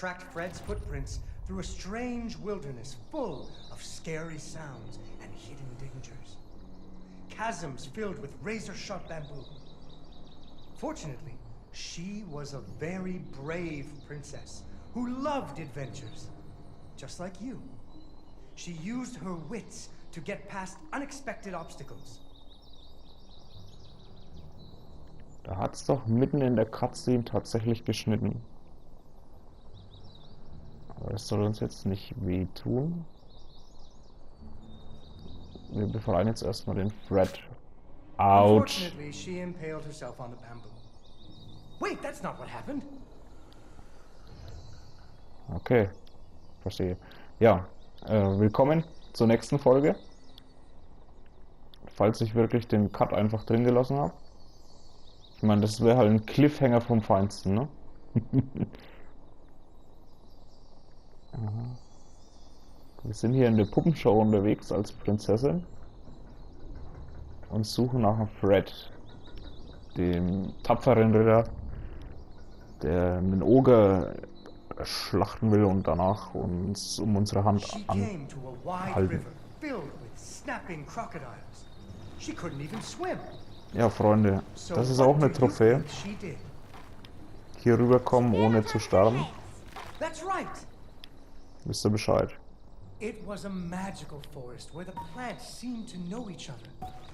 tracked Fred's footprints through a strange wilderness full of scary sounds and hidden dangers. Chasms filled with razor-sharp bamboo. Fortunately, she was a very brave princess who loved adventures, just like you. She used her wits to get past unexpected obstacles. Da hat's doch mitten in der Cutscene tatsächlich geschnitten. Aber das soll uns jetzt nicht wehtun. Wir befreien jetzt erstmal den Fred. Autsch. Unfortunately, she impaled herself on the bamboo. Wait, that's not what happened. Okay, verstehe. Ja, willkommen zur nächsten Folge. Falls ich wirklich den Cut einfach drin gelassen habe. Ich meine, das wäre halt ein Cliffhanger vom Feinsten, ne? Wir sind hier in der Puppenshow unterwegs als Prinzessin und suchen nach einem Fred, dem tapferen Ritter, der einen Oger schlachten will und danach uns um unsere Hand anhalten. Ja, Freunde, das ist auch eine Trophäe. Hier rüberkommen, ohne zu sterben. Wisst ihr Bescheid? It was a magical forest where the plants seemed to know each other.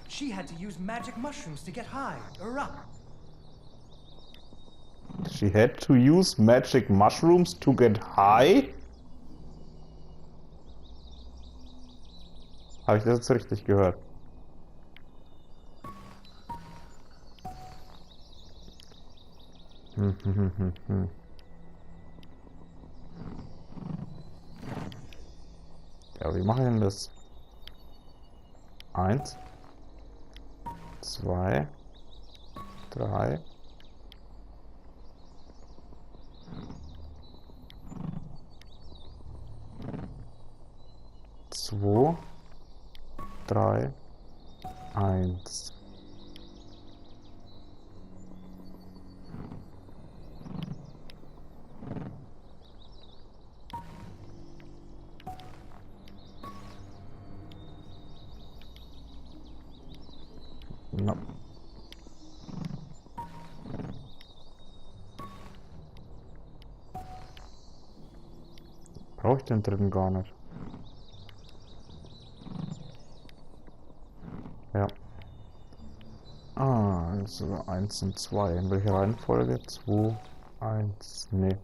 She had to use magic mushrooms to get high or up. She had to use magic mushrooms to get high? Habe ich das jetzt richtig gehört? Ja, wie mache ich denn das? 1, 2, 3. Zwei, drei, 1. No. Brauche ich den dritten gar nicht. Ja. Ah, also 1 und 2. In welcher Reihenfolge? 2, 1. Nee.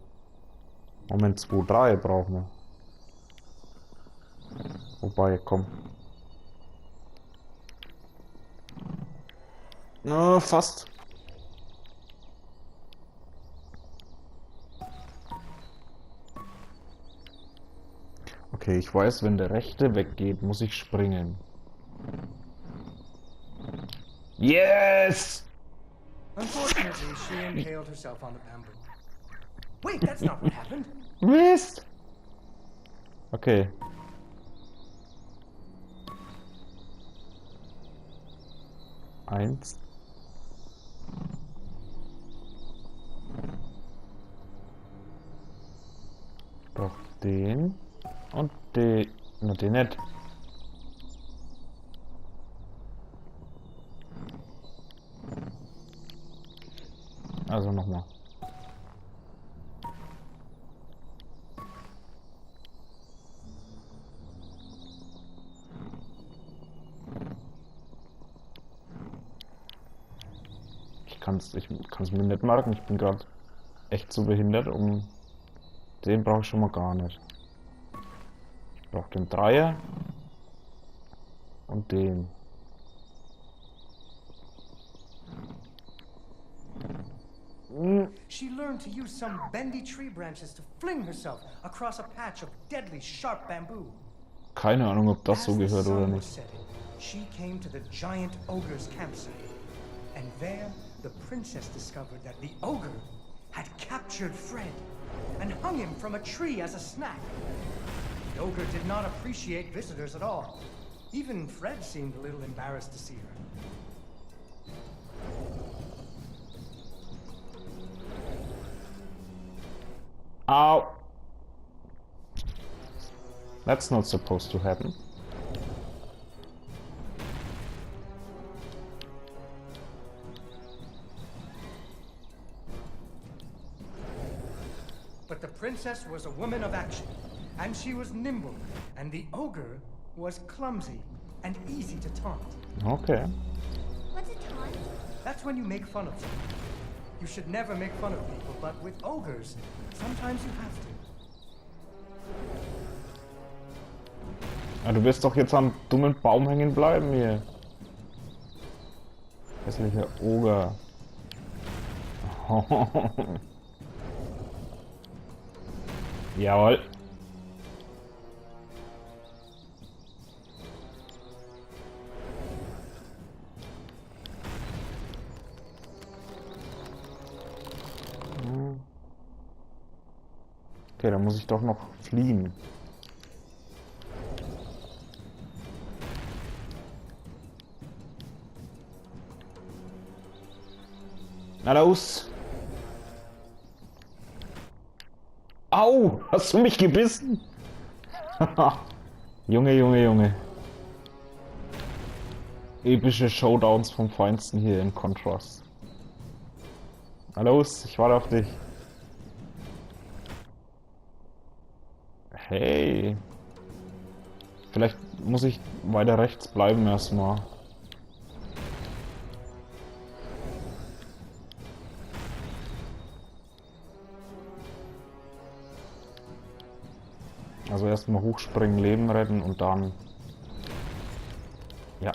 Moment, 2, 3 brauchen wir. Wobei, komm. Na, fast. Okay, ich weiß, wenn der rechte weggeht, muss ich springen. Yes! Unfortunately, she impaled herself on the bamboo. Wait, that's not what happened. Mist! Okay. Eins. Doch den und den. Na, den nicht. Also nochmal. Ich kann es mir nicht merken. Ich bin gerade echt zu behindert, um den brauche ich schon mal gar nicht. Ich brauche den Dreier und den. She learned to use some bendy tree branches to fling herself across a patch of deadly sharp bamboo. Keine Ahnung, ob das so gehört oder nicht. She came to the giant ogre's campsite, and there the princess discovered that the ogre had captured Fred and hung him from a tree as a snack. The ogre did not appreciate visitors at all. Even Fred seemed a little embarrassed to see her. Au! That's not supposed to happen. But the princess was a woman of action, and she was nimble, and the ogre was clumsy and easy to taunt. Okay. What's a taunt? That's when you make fun of someone. You should never make fun of people, but with ogres, sometimes you have to. Ja, du wirst doch jetzt am dummen Baum hängen bleiben hier. Hässlicher Oger. Jawohl. Okay, dann muss ich doch noch fliehen. Na los! Au! Hast du mich gebissen? Junge, Junge, Junge. Epische Showdowns vom Feinsten hier in Contrast. Na los, ich warte auf dich. Hey. Vielleicht muss ich weiter rechts bleiben erstmal. Also erstmal hochspringen, Leben retten und dann... Ja.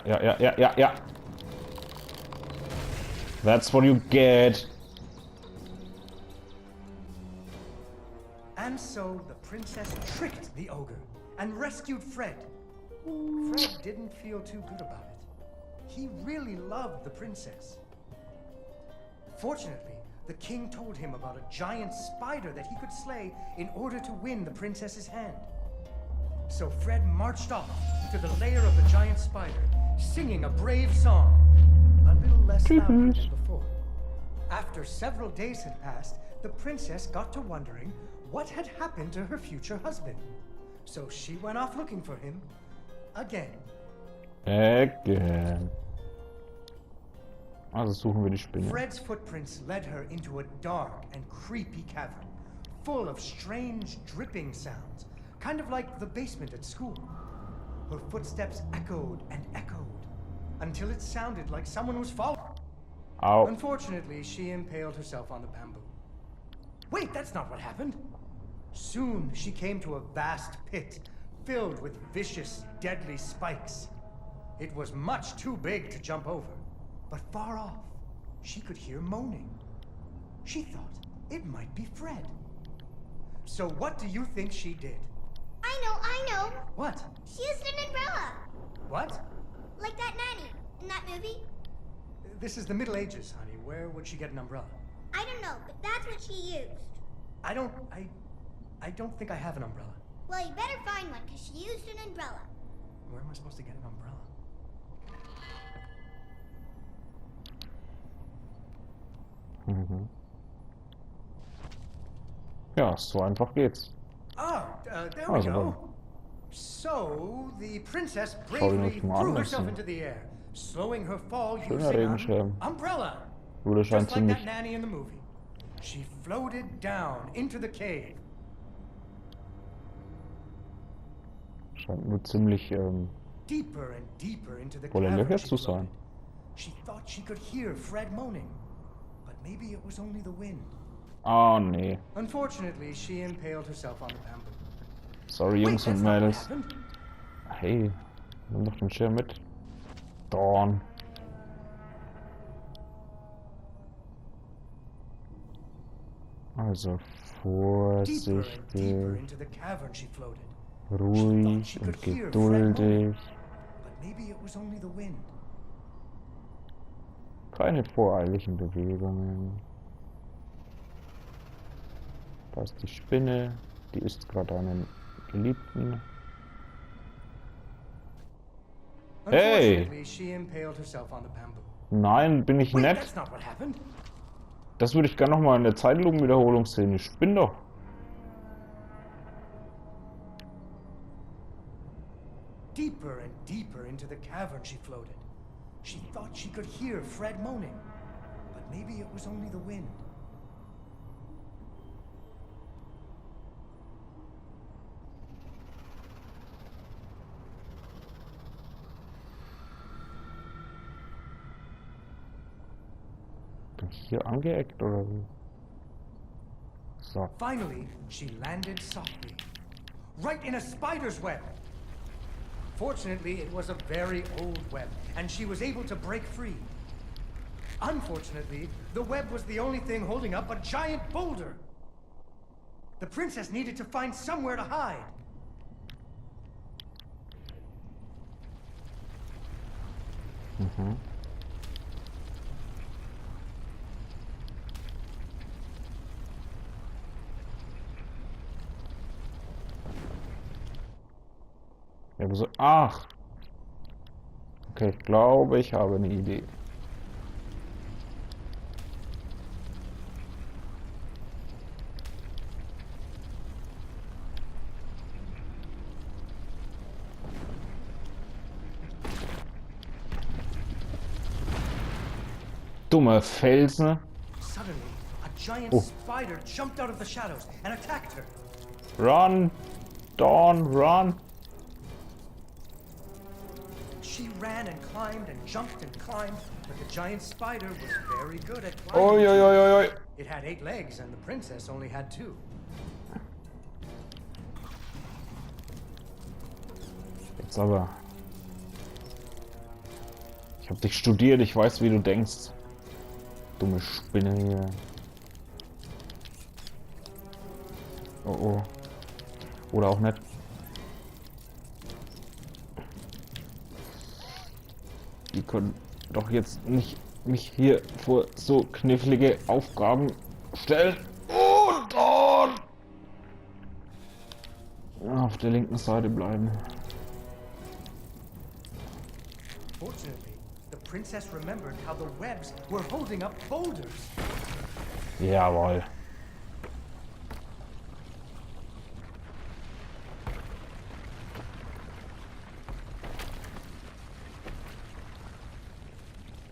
That's what you get. And so the princess tricked the ogre and rescued Fred. Fred didn't feel too good about it. He really loved the princess. Fortunately, the king told him about a giant spider that he could slay in order to win the princess's hand. So Fred marched off to the lair of the giant spider, singing a brave song, a little less loudly than before. After several days had passed, the princess got to wondering what had happened to her future husband. So she went off looking for him again. Again. Also suchen wir die Spinne. Fred's footprints led her into a dark and creepy cavern, full of strange dripping sounds, kind of like the basement at school. Her footsteps echoed and echoed, until it sounded like someone was following. Ow. Unfortunately, she impaled herself on the bamboo. Wait, that's not what happened. Soon she came to a vast pit, filled with vicious, deadly spikes. It was much too big to jump over. But far off, she could hear moaning. She thought it might be Fred. So what do you think she did? I know. What? She used an umbrella. What? Like that nanny in that movie. This is the Middle Ages, honey. Where would she get an umbrella? I don't know, but that's what she used. I don't think I have an umbrella. Well, you better find one, because she used an umbrella. Where am I supposed to get an umbrella? Mhm. Ja, so einfach geht's. Oh, there we Also, go. So, the princess Schau ihn bravely euch mal threw an, herself das into the air, slowing her fall schöner using Regenschirm. an umbrella. Wurde scheint Just like that ziemlich, nanny in the movie. She floated down into the cave. scheint nur ziemlich Deeper and deeper into the voller cavern Löcher she zu sein. floated. She thought she could hear Fred moaning, but maybe it was only the wind. Ah, nee. Unfortunately, she impaled herself on the bamboo. Sorry, Wait, Jungs that's und not what Mädels. happened. Hey, nimm doch den Schirm mit. Dorn. Also Deeper and deeper vorsichtig, into the cavern she floated. She thought ruhig she und could hear Fred moaning, geduldig. but maybe it was only the wind. Keine voreiligen Bewegungen. Da ist die Spinne, die isst gerade einen Geliebten. Hey! Unfortunately, she impaled herself on the bamboo. Nein, bin ich Wait, nett? that's not what happened. Das würde ich gerne nochmal in der Zeitlupenwiederholung sehen. Ich spinn doch. Deeper and deeper into the cavern she floated. She thought she could hear Fred moaning, but maybe it was only the wind. Bin ich hier angeeckt oder wie? So. Finally, she landed softly, right in a spider's web. Fortunately, it was a very old web, and she was able to break free. Unfortunately, the web was the only thing holding up a giant boulder. The princess needed to find somewhere to hide. Mhm. Ja, aber so. Ach! Okay, ich glaube, ich habe eine Idee. Dumme Felsen. Suddenly, a giant Oh. spider jumped out of the shadows and attacked her. Run! Dawn, run! She ran and climbed and jumped and climbed, but the giant spider was very good at climbing. Oi, oi, oi, oi, oi. It had 8 legs and the princess only had 2. Jetzt aber. Ich habe dich studiert, ich weiß, wie du denkst. Dumme Spinne hier. Oh oh. Oder auch nicht. Die können doch jetzt nicht mich hier vor so knifflige Aufgaben stellen. Und dort! Auf der linken Seite bleiben. Fortunately, the princess remembered how the webs were holding up boulders. Jawohl.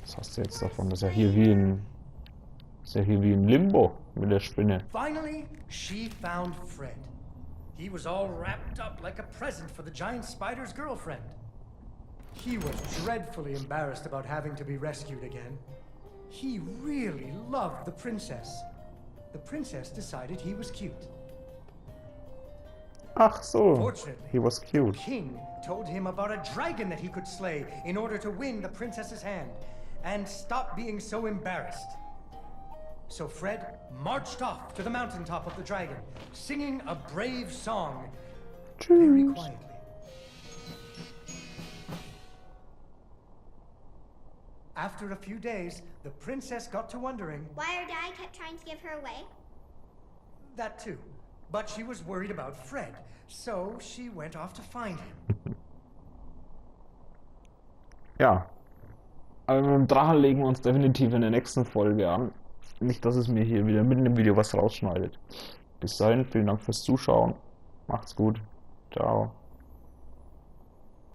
Was hast du jetzt davon? Das ist ja hier wie ein... Das ist ja hier wie ein Limbo mit der Spinne. Finally, she found Fred. He was all wrapped up like a present for the giant spider's girlfriend. He was dreadfully embarrassed about having to be rescued again. He really loved the princess. The princess decided he was cute. Ach so. Fortunately, He was the cute. king told him about a dragon that he could slay in order to win the princess's hand and stop being so embarrassed. So Fred marched off to the mountaintop of the dragon, singing a brave song very Tschüss. quietly. After a few days, the princess got to wondering Why her dad kept trying to give her away? that too. But she was worried about Fred, so she went off to find him. Ja. Aber mit dem Drachen legen wir uns definitiv in der nächsten Folge an. Nicht, dass es mir hier wieder mitten im Video was rausschneidet. Bis dahin, vielen Dank fürs Zuschauen. Macht's gut. Ciao.